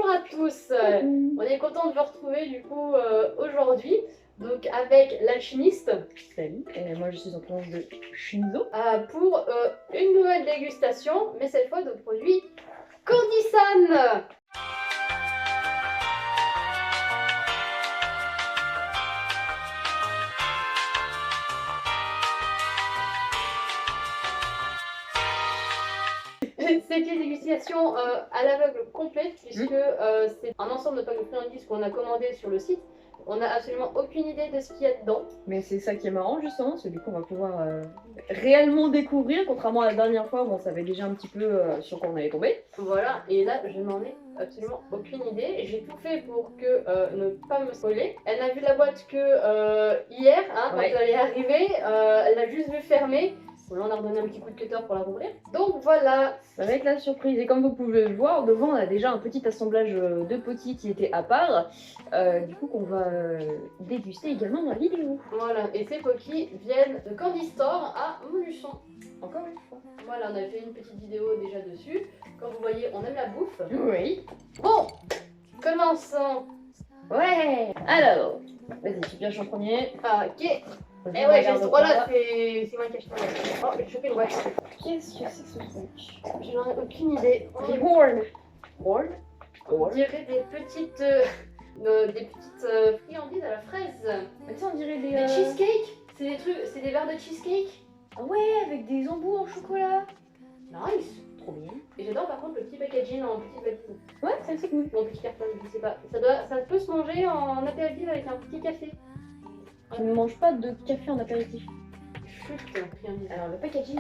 Bonjour à tous, on est content de vous retrouver du coup aujourd'hui, donc avec l'alchimiste. Salut, et moi je suis en tranche de Shinzo. Pour une nouvelle dégustation, mais cette fois de produits Candy-san. C'est une dégustation à l'aveugle complète puisque c'est un ensemble de packs de friandises qu'on a commandé sur le site. On n'a absolument aucune idée de ce qu'il y a dedans. Mais c'est ça qui est marrant justement, c'est que du coup on va pouvoir réellement découvrir, contrairement à la dernière fois où on savait déjà un petit peu sur quoi on allait tomber. Voilà, et là je n'en ai absolument aucune idée. J'ai tout fait pour que ne pas me spoiler. Elle n'a vu la boîte que hier, hein, quand elle est arrivée. Elle l'a juste vu fermer. Là, on a redonné un petit coup de cutter pour la rouvrir. Donc voilà. Ça va être la surprise. Et comme vous pouvez le voir, devant on a déjà un petit assemblage de petits qui était à part. Du coup qu'on va déguster également dans la vidéo. Voilà, et ces Pocky viennent de Candy Store à Montluçon. Encore une fois. Voilà, on a fait une petite vidéo déjà dessus. Comme vous voyez, on aime la bouffe. Oui. Bon, commençons. Ouais. Alors, vas-y, tu viens en premier. Ok. Eh ouais, j'ai ce droit-là, c'est moi qui ai acheté. Oh, j'ai chopé une boîte. Qu'est-ce que c'est ce truc? J'en ai aucune idée. Des horn. On dirait des petites friandises à la fraise. Mais tu sais, on dirait des... Des cheesecakes. C'est des trucs, c'est des verres de cheesecake. Ah ouais, avec des embouts en chocolat. Nice. Trop bien. Et j'adore par contre le petit packaging en petit papier. Ouais, c'est cool. Bon, petit carton, je sais pas. Ça peut se manger en apéritif avec un petit café. Tu ne manges pas de café en apéritif. Chut, friandise. Alors le packaging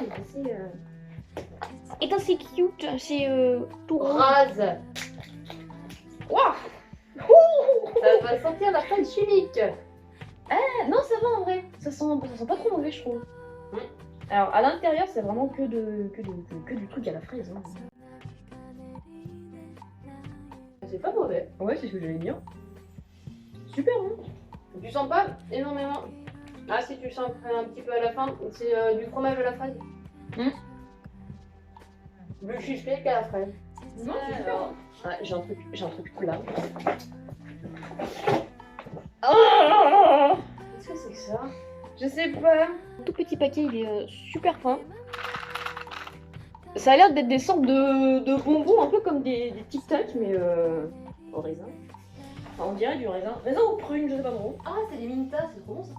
est assez cute, c'est tout rose. Rase. Waouh. Ça va sentir la pâte chimique. Non, ça va en vrai. Ça sent pas trop mauvais, je trouve. Mm. Alors à l'intérieur, c'est vraiment que du truc à la fraise. Hein. C'est pas mauvais. Ouais, c'est ce que j'allais dire. Super, hein. Tu sens pas énormément. Ah, si tu sens un petit peu à la fin, c'est du fromage à la fraise. Le cheesecake à la fraise. Non, c'est super. Hein. Ah, j'ai un truc là. Qu'est-ce que c'est que ça? Je sais pas. Tout petit paquet, il est super fin. Ça a l'air d'être des sortes de bonbons, un peu comme des Tic Tac, mais au raisin. Enfin, on dirait du raisin. Raisin ou prune, je sais pas trop. Ah, c'est des Minta, c'est trop bon ça.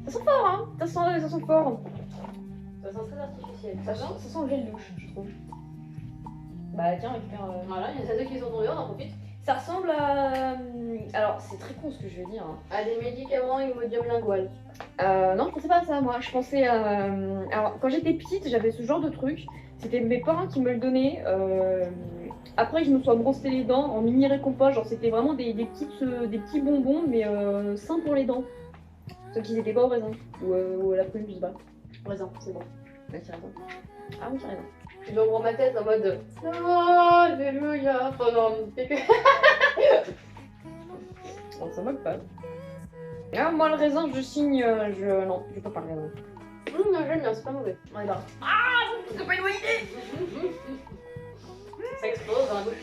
Ça sent fort, hein. Ça sent fort. Ça sent très artificiel. Ça sent le gel douche, je trouve. Bah tiens, récupère... Voilà, il y a ça deux qui sont tombés, on en profite. Ça ressemble à... Alors, c'est très con ce que je vais dire. Hein. À des médicaments Imodium lingual. Non, je pensais pas à ça, moi. Je pensais à... Alors, quand j'étais petite, j'avais ce genre de truc. C'était mes parents qui me le donnaient. Après que je me sois brossé les dents en mini réconfort. Genre, c'était vraiment des petits bonbons, mais sains pour les dents. Sauf qu'ils étaient pas au raisin. Ou à la prune, je sais pas. Raisin, c'est bon. Ouais, c'est raisin. Ah oui, c'est raisin. Je dois ouvrir ma tête en mode Alléluia pendant On s'en moque pas. Ah, moi, le raisin, je signe. Non, je peux pas le raisin. Non, j'aime bien, c'est pas mauvais. On est d'accord. C'est pas une bonne idée. Ça explose dans la bouche.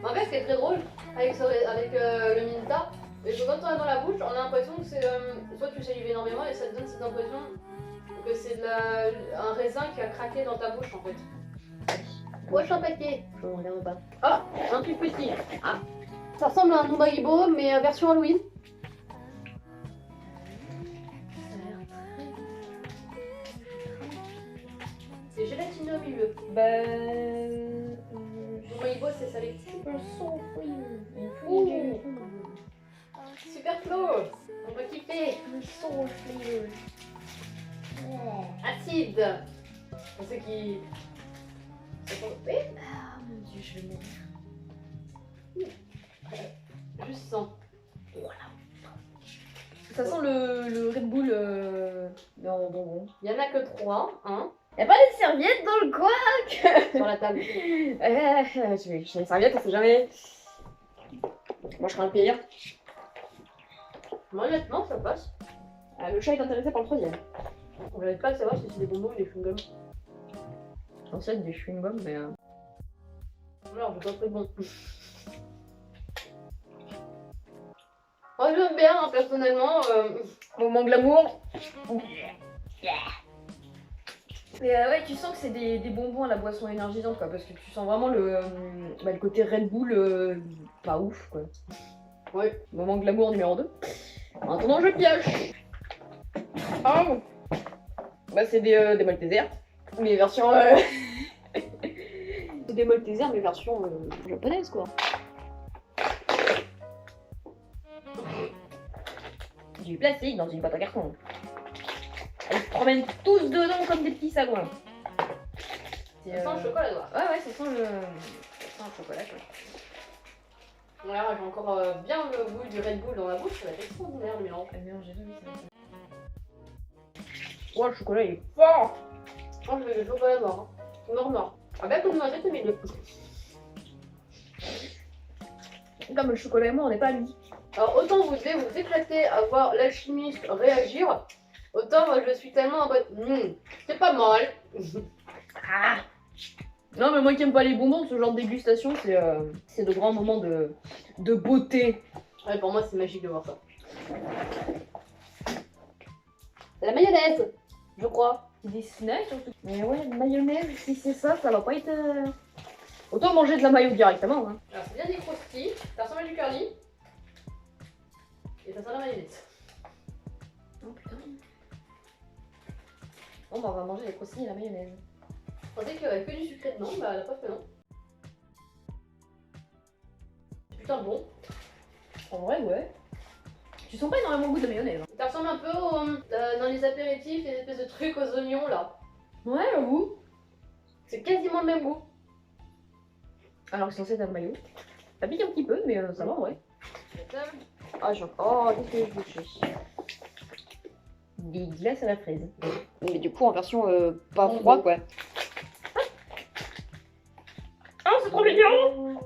En fait, ce qui est très drôle avec le Minta, c'est que quand on est dans la bouche, on a l'impression que c'est. Soit tu salives énormément et ça te donne cette impression que c'est un raisin qui a craqué dans ta bouche en fait. Prochain paquet. Je ne regarde pas. Ah, un truc petit. Ah, ça ressemble à un Haribo mais version Halloween. C'est gélatineux au milieu. Haribo c'est salé. Super Flo, on va kiffer. Acide. Pour ceux qui... Ah mon dieu, je vais mourir. Juste sens. Ça sent le Red Bull en bonbon. Il y en a que 3, hein, Y'a pas de serviettes dans le coin sur la table. J'ai une serviette, on sait jamais. Moi je serai un pire. Moi honnêtement ça passe. Le chat est intéressé par le troisième. On n'arrive pas à savoir si c'est des bonbons ou des chewing-gums. censé être des chewing-gums, mais. Alors, je pas très bon. Moi, j'aime bien, hein, personnellement. Moment glamour. Mais ouais, tu sens que c'est des bonbons à la boisson énergisante, quoi, parce que tu sens vraiment le côté Red Bull pas ouf, quoi. Ouais. Moment glamour numéro 2. Maintenant, je pioche. Ah bon. Bah, c'est des Maltesers. Mais version. C'est des Maltesers, mais version japonaise, quoi. Du plastique dans une boîte en carton. Ils se promènent tous dedans comme des petits sagouins. Ça sent le chocolat noir. Ouais, ça sent le chocolat, quoi. Voilà, j'ai encore bien le goût du Red Bull dans la bouche, ça va être extraordinaire le mélange. Ah merde, j'ai jamais vu ça. Oh, le chocolat il est fort. Oh, je veux le chocolat noir. Hein. Noir. Ah, bien comme noisette au milieu. Comme le chocolat et moi, on n'est pas amis. Alors, autant vous devez vous éclater à voir l'alchimiste réagir, autant moi je suis tellement en mode c'est pas mal. Ah. Non, mais moi qui aime pas les bonbons, ce genre de dégustation, c'est de grands moments de beauté. Ouais, pour moi c'est magique de voir ça. C'est la mayonnaise, je crois. C'est des snacks surtout. Mais ouais, mayonnaise, si c'est ça, ça va pas être. Autant manger de la mayo directement. Hein. Alors c'est bien des croustilles, ça ressemble à du curly. Et ça sent la mayonnaise. Oh putain. Bon, bah on va manger les croustilles et la mayonnaise. Je pensais qu'il y avait que du sucré dedans, bah la preuve que non. C'est putain bon. En vrai, ouais. Tu sens pas énormément le goût de mayonnaise. Hein. Ça ressemble un peu dans les apéritifs, les espèces de trucs aux oignons là. Ouais, le goût. C'est quasiment le même goût. Alors que c'est censé être un maillot. Ça pique un petit peu, mais ça va, ouais. Ça. Ah, oh, qu'est-ce que je fais? Des glaces à la fraise. Mais du coup, en version pas froid, quoi. Oh, c'est trop mignon!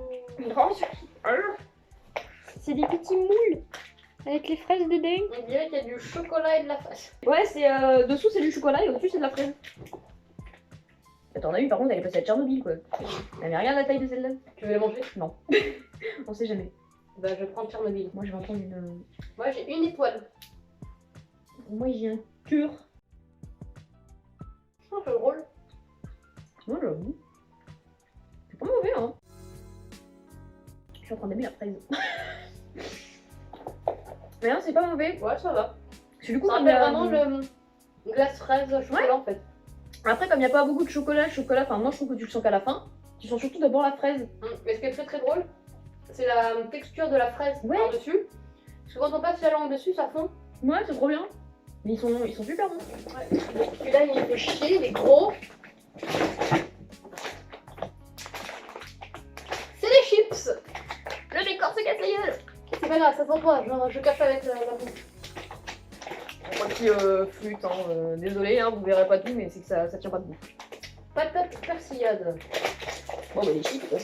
C'est des petits moules avec les fraises dedans. On dirait qu'il y a du chocolat et de la fraise. Ouais, c'est dessous c'est du chocolat et au-dessus c'est de la fraise. Attends, on a eu par contre, elle est passée à Tchernobyl, quoi. Elle mais regarde la taille de celle-là. Tu veux les manger? Non. On sait jamais. Bah je prends Tchernobyl. Moi, je vais en prendre une. Moi j'ai une étoile. Moi, j'ai un cure. Oh, c'est drôle. Moi, j'avoue. C'est pas mauvais, hein. Je suis en train d'aimer la fraise. Mais non, c'est pas mauvais. Ouais, ça va. Parce que du coup, Ça comme il y rappelle a- vraiment le glace fraise chocolat en fait. Après, comme il n'y a pas beaucoup de chocolat, enfin, moi je trouve que tu le sens qu'à la fin. Tu sens surtout d'abord la fraise. Mais ce qui est très très drôle, c'est la texture de la fraise Ouais. par-dessus. Parce que quand on passe la langue dessus, ça fond. Ouais, c'est trop bien. Mais ils sont super bons. Ouais. Celui-là, il fait chier, il est gros. C'est des chips. Le décor se casse la gueule. C'est pas grave, ça sent pas. Je casse avec la bouche. Moi qui flûte, hein. Désolé, hein, vous verrez pas tout, mais c'est que ça tient pas debout. Patate persillade. Bon, bah les chips, quoi.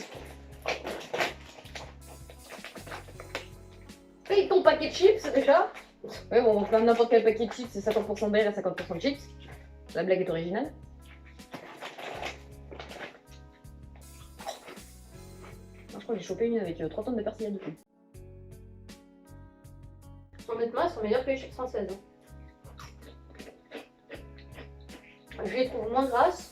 Paye ton paquet de chips déjà. Ouais, bon, comme n'importe quel paquet de chips, c'est 50% d'air et 50% de chips. La blague est originale. Non, je crois que j'ai chopé une avec 3 tonnes de persillade dessus. Honnêtement, elles sont meilleures que les chips françaises. Je les trouve moins grasses.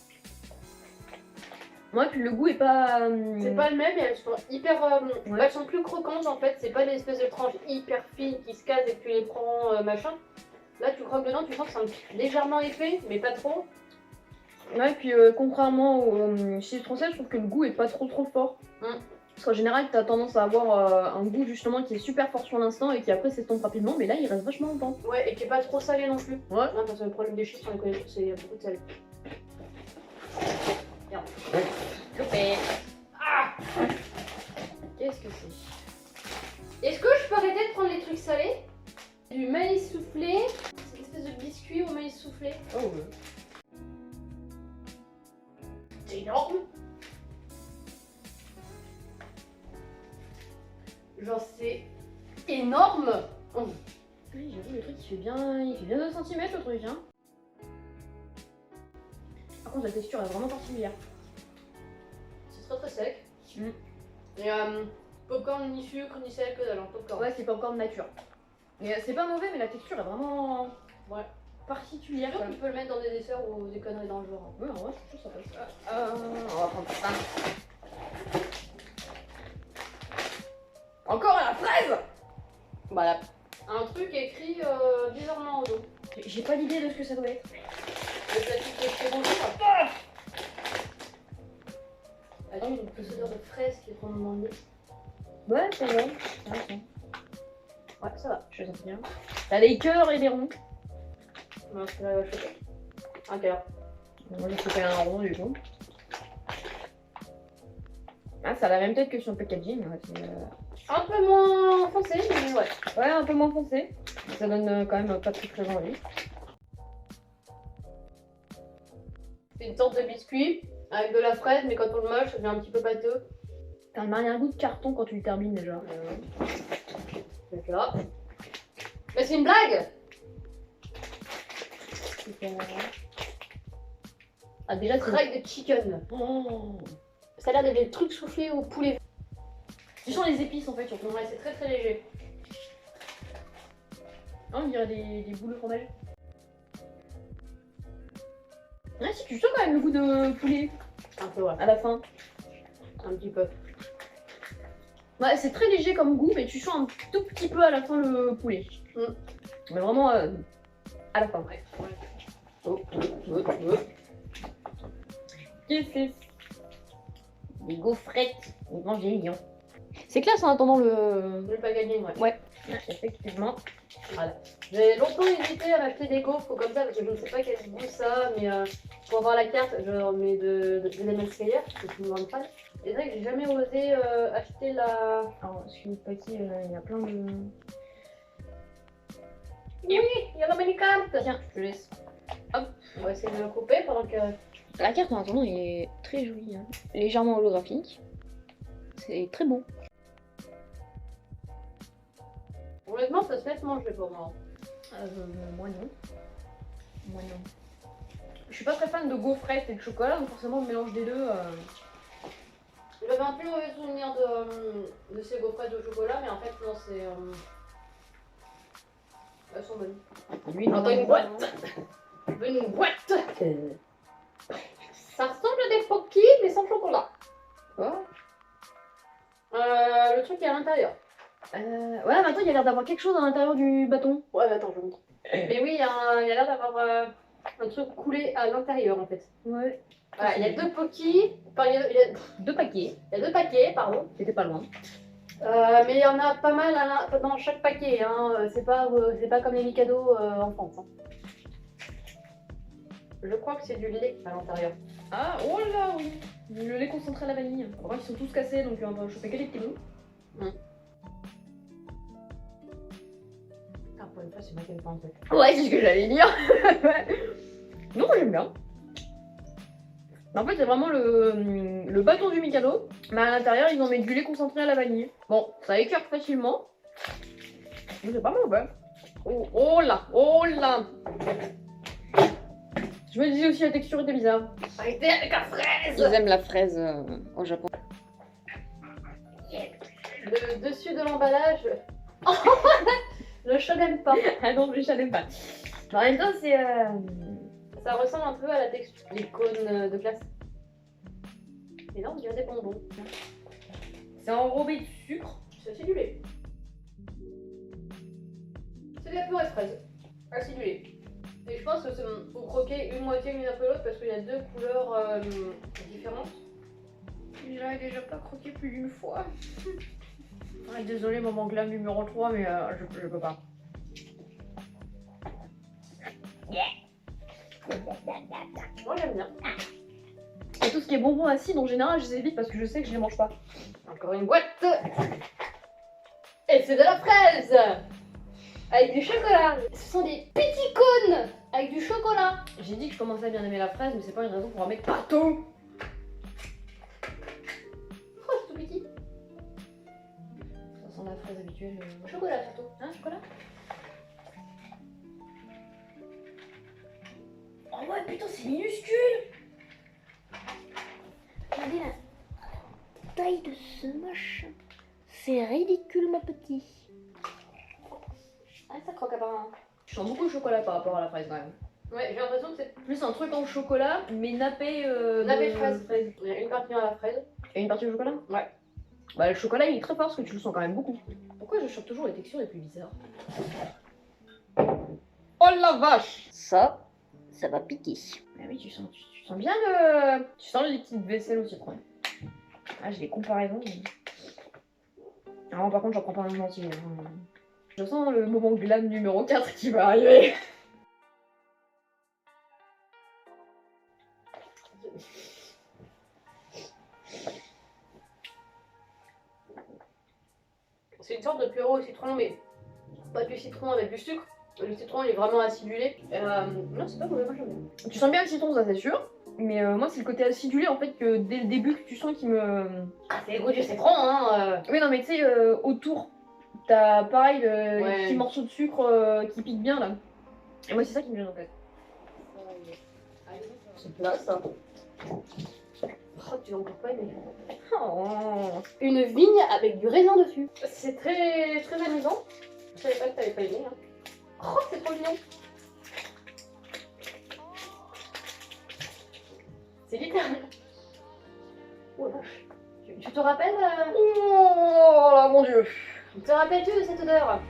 Moi, puis le goût est pas. C'est pas le même et elles sont hyper. Ouais. Elles sont plus croquantes en fait. C'est pas des espèces de tranches hyper fines qui se cassent et que tu les prends machin. Là, tu croques dedans, tu sens que c'est légèrement épais, mais pas trop. Ouais, puis contrairement aux chips français, je trouve que le goût est pas trop fort. Parce qu'en général, t'as tendance à avoir un goût justement qui est super fort sur l'instant et qui après s'estompe rapidement, mais là il reste vachement longtemps. Ouais, et qui est pas trop salé non plus. Ouais. Non, parce que le problème des chips, on les connaît tous, c'est qu'il y a beaucoup de sel. Merde. Coupé. Ah, qu'est-ce que c'est? Est-ce que je peux arrêter de prendre les trucs salés? Du maïs soufflé. C'est une espèce de biscuit au maïs soufflé. Oh ouais. C'est énorme. Genre c'est énorme. Oh. Oui, j'avoue, le truc il fait bien 2 cm le truc, hein. Par contre, la texture est vraiment particulière. très très sec. Mm. Et popcorn ni sucre ni sel que dalle, hein, popcorn. Ouais, c'est pas encore de nature. Mais c'est pas mauvais, mais la texture est vraiment Ouais. particulière. Je Quoi. Tu peux le mettre dans des desserts ou des conneries dans le genre. Ouais, en vrai, je trouve ça passe. On va prendre ça. Encore à la fraise. Voilà. Un truc écrit bizarrement au dos. J'ai pas d'idée de ce que ça doit être. Le plastique qui est très bonjour. Attends, il y a une petite odeur de fraise qui est trop demandée. Ouais, c'est vrai. Ouais, ça va, je sens bien. T'as des cœurs et des ronds. Non, je vais choquer. Un cœur. Moi, j'ai fait un rond du coup. Ah, ça a la même tête que sur le packaging. Ouais, Un peu moins foncé, mais ouais. ouais, un peu moins foncé. Ça donne quand même pas très envie. C'est une sorte de biscuit avec de la fraise, mais quand on le mâche, ça devient un petit peu pâteux. T'as un arrière-goût de carton quand tu le termines déjà. D'accord. Mais c'est une blague! Ah, déjà, c'est. Fried chicken. Oh. Ça a l'air d'être des trucs soufflés au poulet. Tu sens les épices en fait, surtout. Ouais, c'est très très léger. Ah, on dirait des boules de fromage. Ouais, si tu sens quand même le goût de poulet Un peu, ouais. à la fin. Un petit peu. Ouais, c'est très léger comme goût, mais tu sens un tout petit peu à la fin le poulet. Mais vraiment à la fin. Ouais. Qu'est-ce que c'est? Des gaufrettes, évangélion. C'est classe en attendant le. Le packaging, ouais. Ouais, effectivement. J'ai longtemps hésité à m'acheter des gaufres comme ça parce que je ne sais pas quel goût ça, mais pour avoir la carte, je remets de Lemon Skyler parce que je suis une grande fan. Et c'est vrai que j'ai jamais osé acheter la. Alors, sur le paquet, il y a plein de. Oui, il y a la mini carte. Tiens, je te laisse. On va essayer de le couper pendant que. La carte en attendant est très jolie, hein. Légèrement holographique. C'est très beau. Honnêtement, ça se laisse manger pour moi. Moi non. Moi non. Je suis pas très fan de gaufrettes et de chocolat, donc forcément le mélange des deux. J'avais un plus mauvais souvenir de ces gaufrettes au chocolat, mais en fait, non, c'est. Elles sont bonnes. Lui, Attends, une boîte. Je veux une boîte. Ça ressemble à des Pocky, mais sans chocolat. Quoi? Le truc est à l'intérieur. Ouais, mais attends, il y a l'air d'avoir quelque chose à l'intérieur du bâton. Ouais, mais attends, je vous montre. Mais oui, il y a l'air d'avoir un truc coulé à l'intérieur en fait. Ouais. Voilà, il y a deux Pocky, enfin, il y a Deux paquets. deux paquets, pardon. C'était pas loin. Mais il y en a pas mal dans chaque paquet, hein. C'est pas comme les Mikado en France. Hein. Je crois que c'est du lait à l'intérieur. Ah, oh là, oui. Le lait concentré à la vanille. En vrai, ils sont tous cassés, donc on va choper que les petits bouts. Ah, pour une fois, c'est moi qui ai pas en fait. Ouais, c'est ce que j'allais dire. Non, moi j'aime bien. En fait, c'est vraiment le bâton du Mikado, mais à l'intérieur, ils ont mis du lait concentré à la vanille. Bon, ça écarte facilement. Mais c'est pas mauvais. Oh, oh là, oh là. Je me disais aussi la texture était bizarre. Arrêtez avec la fraise. Ils aiment la fraise au Japon. Le dessus de l'emballage. Le shonen pas. Ah non, je n'aime pas. En même temps, c'est... Ça ressemble un peu à la texture des cônes de glace. Mais non, on dirait des bonbons. C'est enrobé de sucre. C'est acidulé. C'est de la purée de fraise. Acidulé. Et je pense que faut croquer une moitié l'une après l'autre parce qu'il y a deux couleurs différentes. J'avais déjà pas croqué plus d'une fois. Ah, désolé, maman glam numéro 3, mais je peux pas. Moi j'aime bien. Et tout ce qui est bonbons acides, en général, je les évite parce que je sais que je les mange pas. Encore une boîte. Et c'est de la fraise avec du chocolat. Ce sont des petits cônes avec du chocolat. J'ai dit que je commençais à bien aimer la fraise, mais c'est pas une raison pour en mettre partout. Oh, c'est tout petit. Ça sent la fraise habituelle. Chocolat surtout. Hein, chocolat? Oh ouais, putain, c'est minuscule. Regardez là. taille de ce machin. C'est ridicule, ma petite. Ah, ça croque apparemment. Je sens beaucoup le chocolat par rapport à la fraise quand même. Ouais, j'ai l'impression que c'est Plus un truc en chocolat, mais nappé, nappé de fraise. Il y a une partie à la fraise. Et une partie au chocolat. Ouais. Bah le chocolat il est très fort parce que tu le sens quand même beaucoup. Pourquoi je chope toujours les textures les plus bizarres? Oh la vache! Ça va piquer. Ah oui, tu sens bien le... Tu sens le liquide vaisselle au citron. Ah, j'ai les comparaisons. Alors par contre, j'en prends pas un entier. Hein. Je sens le moment glam numéro 4 qui va arriver. C'est une sorte de purée au citron, mais pas du citron avec du sucre. Le citron il est vraiment acidulé. Non, c'est pas mauvais, moi j'aime bien. Tu sens bien le citron, ça c'est sûr. Mais moi, c'est le côté acidulé en fait que dès le début que tu sens qui me. Ah, c'est le goût du citron, hein. Oui, non, mais tu sais, autour, t'as pareil les Ouais. petits morceaux de sucre qui piquent bien là. Et moi, c'est ça qui me gêne en fait. C'est plat ça. Oh, tu l'as encore pas aimé. Oh. Une vigne avec du raisin dessus. C'est très très amusant. Je savais pas que t'avais pas aimé. Hein. Oh, c'est trop mignon. C'est littéral. Oh la vache. Tu te rappelles Oh là, mon dieu. Te rappelles-tu de cette odeur?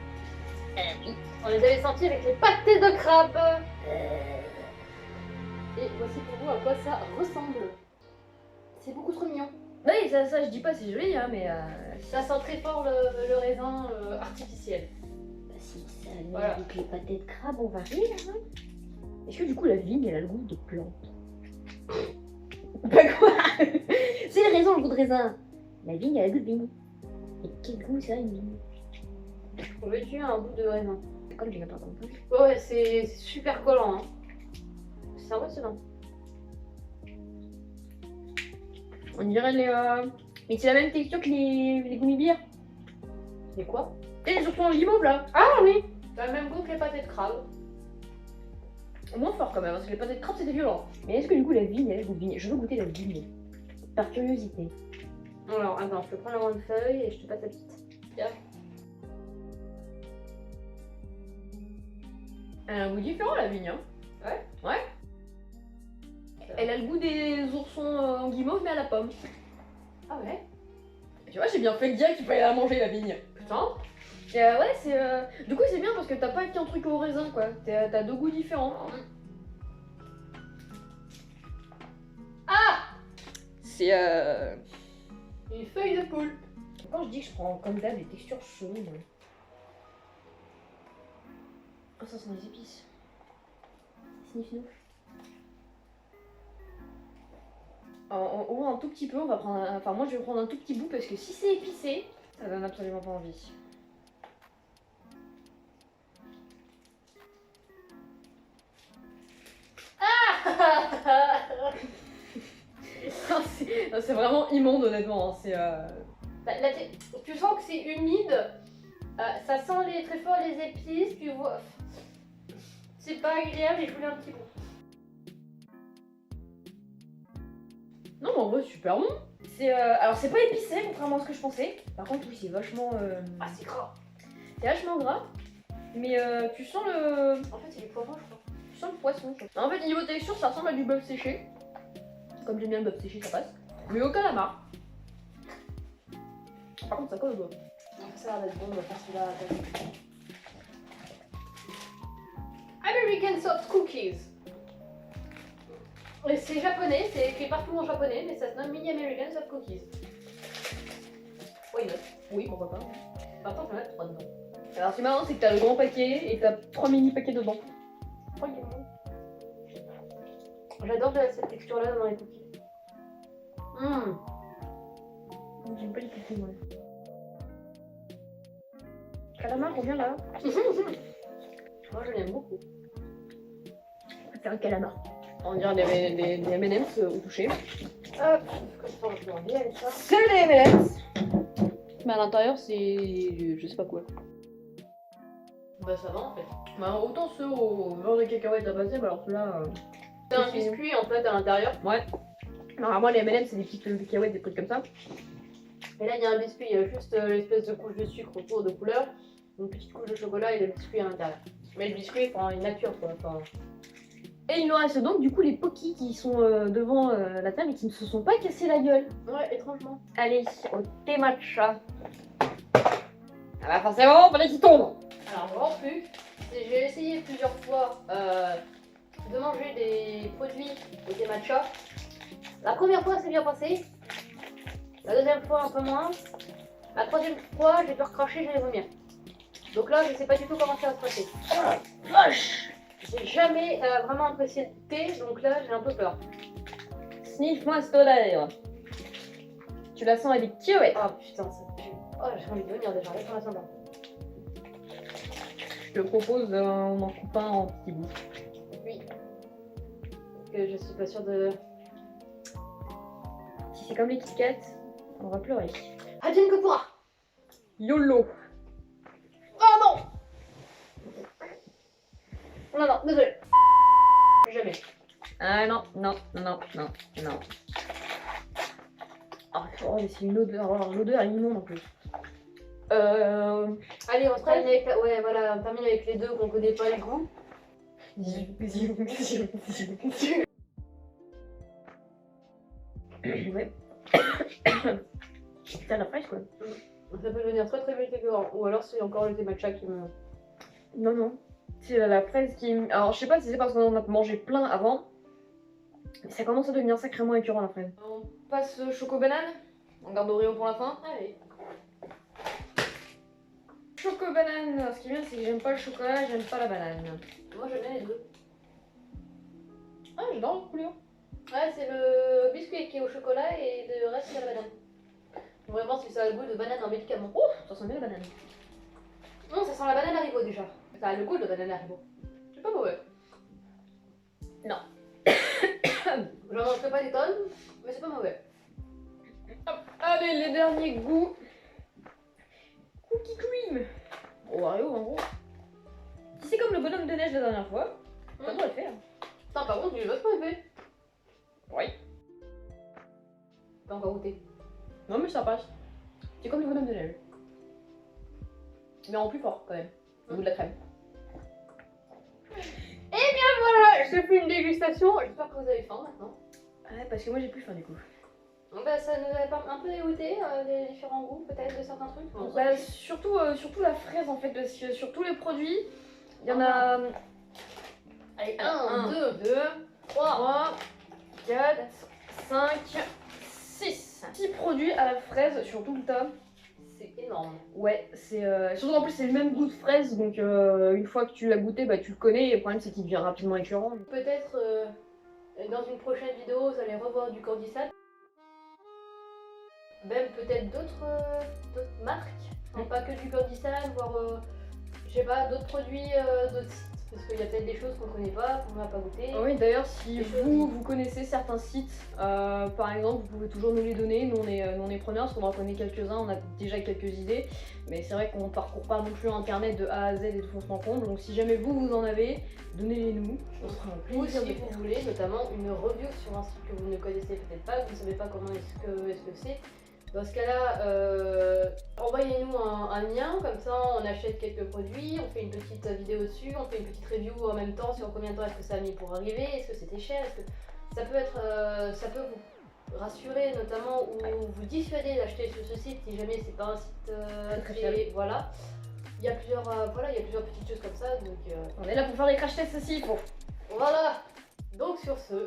Oui. On les avait sentis avec les pâtés de crabe. Et voici pour vous à quoi ça ressemble. C'est beaucoup trop mignon. Oui, ça je dis pas, c'est joli, hein, mais. Ça sent très fort le raisin artificiel. Bah, si ça met Voilà. avec les pâtés de crabe, on va rire. Hein. Est-ce que du coup, la vigne, elle a le goût de plante? Bah quoi? C'est le raisin, le goût de raisin. La vigne, elle a le goût de vigne. Et quel goût ça, une vigne? Veux-tu un bout de raisin? C'est comme j'ai pas compris. Ouais, c'est super collant. Hein. C'est impressionnant. On dirait les. Mais c'est la même texture que les gummy bears. Et quoi? Et les oursons en guimauve là. Ah oui. Ça a le même goût que les pâtés de crabe. Moins fort quand même, parce que les pâtés de crabe c'était violent. Mais est-ce que du coup la vigne, elle a le goût de vigne? Je veux goûter la vigne. Par curiosité. Alors, attends, je te prends la grande feuille et je te passe la petite. Tiens. Elle a un goût différent la vigne, hein. Ouais. Ouais. Elle a le goût des oursons en guimauve, mais à la pomme. Ah ouais? Tu vois, j'ai bien fait le dire qu'il fallait la manger la vigne. Putain. Et ouais, c'est. Du coup, c'est bien parce que t'as pas qu'un truc au raisin quoi. T'as deux goûts différents. Ah! C'est. Une feuille de poule. Quand je dis que je prends comme d'hab des textures cheloues. Oh, ça sent les épices. Sniff-nous. En haut, un tout petit peu, on va prendre. Enfin, moi je vais prendre un tout petit bout parce que si c'est épicé, ça donne absolument pas envie. C'est vraiment immonde honnêtement. Hein. C'est. Tu sens que c'est humide. Ça sent très fort les épices. Tu vois. C'est pas agréable et je voulais un petit bout. Non, mais en vrai, c'est super bon. C'est. Alors, c'est pas épicé contrairement à ce que je pensais. Par contre, oui, c'est vachement. Ah, c'est gras. C'est vachement gras. Mais tu sens le. En fait, c'est du poivron, je crois. Tu sens le poisson. En fait, niveau texture, ça ressemble à du bœuf séché. Comme j'aime bien le bœuf séché, ça passe. Mais au calamar. Par contre, ça colle au doigt. Ça a l'air d'être bon, on va faire celui-là. American Soft Cookies. Et c'est japonais, c'est écrit partout en japonais, mais ça se nomme Mini American Soft Cookies. Why not? Oui, pourquoi pas. Par contre, je vais mettre 3 dedans. Alors, ce qui est marrant, c'est que t'as le grand paquet et t'as 3 mini paquets dedans. J'adore cette texture-là dans les cookies. J'aime pas les cookies, moi. Calamar, reviens là. Moi, je l'aime beaucoup. C'est un calamar. On dirait des M&M's au toucher. Hop, comme ça, je vais enlever avec ça. C'est les M&M's. Mais à l'intérieur, c'est. Je sais pas quoi. Bah, ça va en fait. Bah, autant ceux au beurre de cacahuète à passer, bah alors ceux-là. C'est un biscuit en fait à l'intérieur. Ouais. Alors, moi, les M&M's, c'est des petites cacahuètes, des trucs comme ça. Et là, il y a un biscuit, il y a juste l'espèce de couche de sucre autour de couleur, une petite couche de chocolat et le biscuit à l'intérieur. Mais le biscuit, enfin, une nature quoi. Enfin, Et il nous reste donc du coup les Poki qui sont devant la table et qui ne se sont pas cassés la gueule. ouais, étrangement. Allez, au thé matcha. Ah bah forcément, fallait qu'il tombe. Alors, vraiment plus, j'ai essayé plusieurs fois de manger des produits au thé matcha. La première fois, c'est bien passé. La deuxième fois, un peu moins. La troisième fois, j'ai dû recracher, j'allais vomir. Donc là, je sais pas du tout comment ça va se passer. Vache. J'ai jamais vraiment apprécié le thé, donc là, j'ai un peu peur. Sniff-moi cette odeur. Tu la sens, elle est kilomètres. Oh putain, oh, j'ai envie de venir déjà, laisse-moi la semblant. Je te propose on en coupe un en petits bouts. Oui. Que je suis pas sûre de... Si c'est comme les Kit Kat, on va pleurer. Advienne que pourra. YOLO. Oh non. Non, non, désolé. Jamais. Ah non, non, non, non, non. Oh, mais c'est une odeur, oh, l'odeur est immonde en plus. Allez, on se termine avec... Ouais, voilà, on termine avec les deux qu'on connaît pas le goût. Ouais. Putain, la fraîche quoi. Ça peut devenir très très vite écœurant. Ou alors c'est encore le thé matcha qui me... Non, non. C'est la fraise qui... Alors je sais pas si c'est parce qu'on en a mangé plein avant, mais ça commence à devenir sacrément écœurant la fraise. On passe choco-banane. On garde Oreo pour la fin. Allez. Choco-banane. Ce qui est bien c'est que j'aime pas le chocolat, j'aime pas la banane. Moi j'aime bien les deux. Ah, j'adore la couleur. Ouais, c'est le biscuit qui est au chocolat et le reste c'est la banane. On va voir si ça a le goût de banane en médicament. Oh, ça sent bien la banane. Non, ça sent la banane Haribo déjà. Ça a le goût de banane Haribo. C'est pas mauvais. Non. J'en mangerai pas des tonnes, mais c'est pas mauvais. Hop, allez, les derniers goûts. Cookie cream. Oreo en gros. Si c'est comme le bonhomme de neige la dernière fois, ça doit le faire. Putain, par contre, il est vachement épais. Oui. T'as encore goûté. Non mais ça passe. C'est comme le bonhomme de neige. Mais en plus fort quand même. Au goût de la crème. Voilà, je fais une dégustation. J'espère que vous avez faim maintenant. Ouais, parce que moi j'ai plus faim du coup. Bah, ça nous avait pas un peu dégoûté, les différents goûts peut-être de certains trucs. Bon, Bah, surtout la fraise en fait, parce que sur tous les produits, il y en a allez, 1, 2, 2, 3. 3, 4, 5, 6. 6 produits à la fraise sur tout le tas. C'est énorme. Ouais, c'est surtout en plus c'est le même goût de fraise, donc une fois que tu l'as goûté, bah tu le connais, et le problème c'est qu'il devient rapidement écœurant. Peut-être dans une prochaine vidéo, vous allez revoir du Cordissat. Même peut-être d'autres marques, non pas que du Cordissat, voire je sais pas, d'autres produits, d'autres sites. Parce qu'il y a peut-être des choses qu'on connaît pas, qu'on n'a pas goûté. Oui, d'ailleurs, si Des vous connaissez certains sites, par exemple, vous pouvez toujours nous les donner. Nous, on est preneurs parce qu'on en connaît quelques-uns, on a déjà quelques idées. Mais c'est vrai qu'on parcourt pas non plus Internet de A à Z et de fond en comble. Donc si jamais vous en avez, donnez-les nous. On sera un Ou plaisir si de vous faire. voulez notamment une review sur un site que vous ne connaissez peut-être pas, que vous ne savez pas comment est-ce que c'est. Dans ce cas-là, envoyez-nous un lien, comme ça on achète quelques produits, on fait une petite vidéo dessus, on fait une petite review en même temps sur combien de temps est-ce que ça a mis pour arriver, est-ce que c'était cher, est-ce que ça peut être, ça peut vous rassurer notamment ou vous dissuader d'acheter sur ce site si jamais c'est pas un site Très très, voilà. Il y a plusieurs, voilà, il y a plusieurs petites choses comme ça, donc On est là pour faire des crash tests aussi, bon. voilà. Donc sur ce,